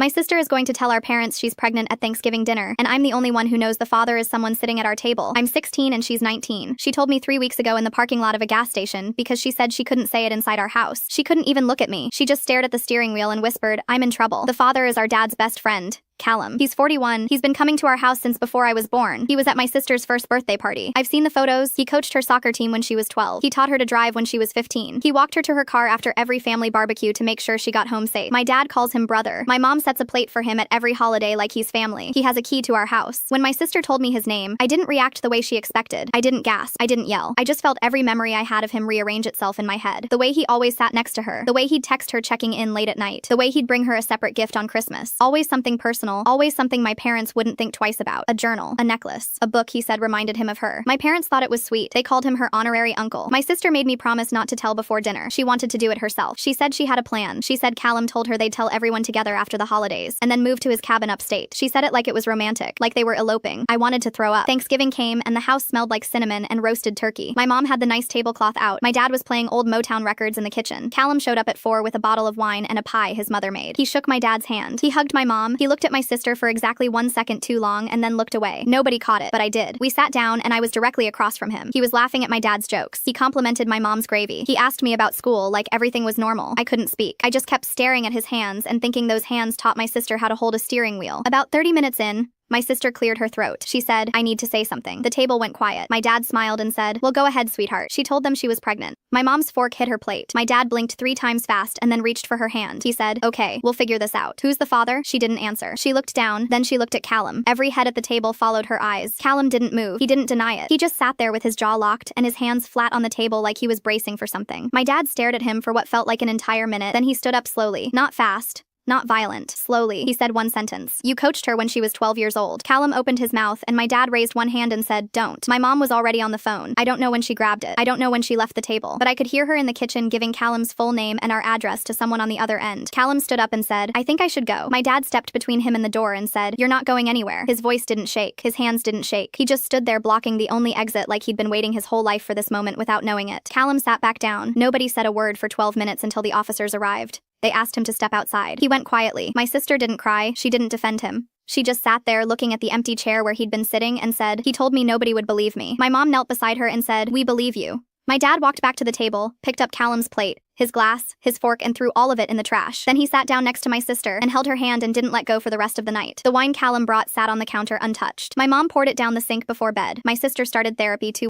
My sister is going to tell our parents she's pregnant at Thanksgiving dinner, and I'm the only one who knows the father is someone sitting at our table. I'm 16 and she's 19. She told me 3 weeks ago in the parking lot of a gas station because she said she couldn't say it inside our house. She couldn't even look at me. She just stared at the steering wheel and whispered, "I'm in trouble." The father is our dad's best friend, Callum. He's 41. He's been coming to our house since before I was born. He was at my sister's first birthday party. I've seen the photos. He coached her soccer team when she was 12. He taught her to drive when she was 15. He walked her to her car after every family barbecue to make sure she got home safe. My dad calls him brother. My mom sets a plate for him at every holiday like he's family. He has a key to our house. When my sister told me his name, I didn't react the way she expected. I didn't gasp. I didn't yell. I just felt every memory I had of him rearrange itself in my head. The way he always sat next to her. The way he'd text her checking in late at night. The way he'd bring her a separate gift on Christmas. Always something personal. Always something my parents wouldn't think twice about. A journal, a necklace, a book he said reminded him of her. My parents thought it was sweet. They called him her honorary uncle. My sister made me promise not to tell before dinner. She wanted to do it herself. She said she had a plan. She said Callum told her they'd tell everyone together after the holidays, and then move to his cabin upstate. She said it like it was romantic, like they were eloping. I wanted to throw up. Thanksgiving came, and the house smelled like cinnamon and roasted turkey. My mom had the nice tablecloth out. My dad was playing old Motown records in the kitchen. Callum showed up at 4 with a bottle of wine and a pie his mother made. He shook my dad's hand. He hugged my mom. He looked at my sister for exactly 1 second too long and then looked away. Nobody caught it, but I did. We sat down and I was directly across from him. He was laughing at my dad's jokes. He complimented my mom's gravy. He asked me about school like everything was normal. I couldn't speak. I just kept staring at his hands and thinking those hands taught my sister how to hold a steering wheel. About 30 minutes in, my sister cleared her throat. She said, "I need to say something." The table went quiet. My dad smiled and said, "Well, go ahead, sweetheart." She told them she was pregnant. My mom's fork hit her plate. My dad blinked 3 times fast and then reached for her hand. He said, "Okay, we'll figure this out. Who's the father?" She didn't answer. She looked down, then she looked at Callum. Every head at the table followed her eyes. Callum didn't move. He didn't deny it. He just sat there with his jaw locked and his hands flat on the table like he was bracing for something. My dad stared at him for what felt like an entire minute. Then he stood up slowly. Not fast. Not violent. Slowly. He said one sentence. "You coached her when she was 12 years old." Callum opened his mouth and my dad raised one hand and said, "Don't." My mom was already on the phone. I don't know when she grabbed it. I don't know when she left the table. But I could hear her in the kitchen giving Callum's full name and our address to someone on the other end. Callum stood up and said, "I think I should go." My dad stepped between him and the door and said, "You're not going anywhere." His voice didn't shake. His hands didn't shake. He just stood there blocking the only exit like he'd been waiting his whole life for this moment without knowing it. Callum sat back down. Nobody said a word for 12 minutes until the officers arrived. They asked him to step outside. He went quietly. My sister didn't cry. She didn't defend him. She just sat there looking at the empty chair where he'd been sitting and said, "He told me nobody would believe me." My mom knelt beside her and said, "We believe you." My dad walked back to the table, picked up Callum's plate, his glass, his fork, and threw all of it in the trash. Then he sat down next to my sister and held her hand and didn't let go for the rest of the night. The wine Callum brought sat on the counter untouched. My mom poured it down the sink before bed. My sister started therapy 2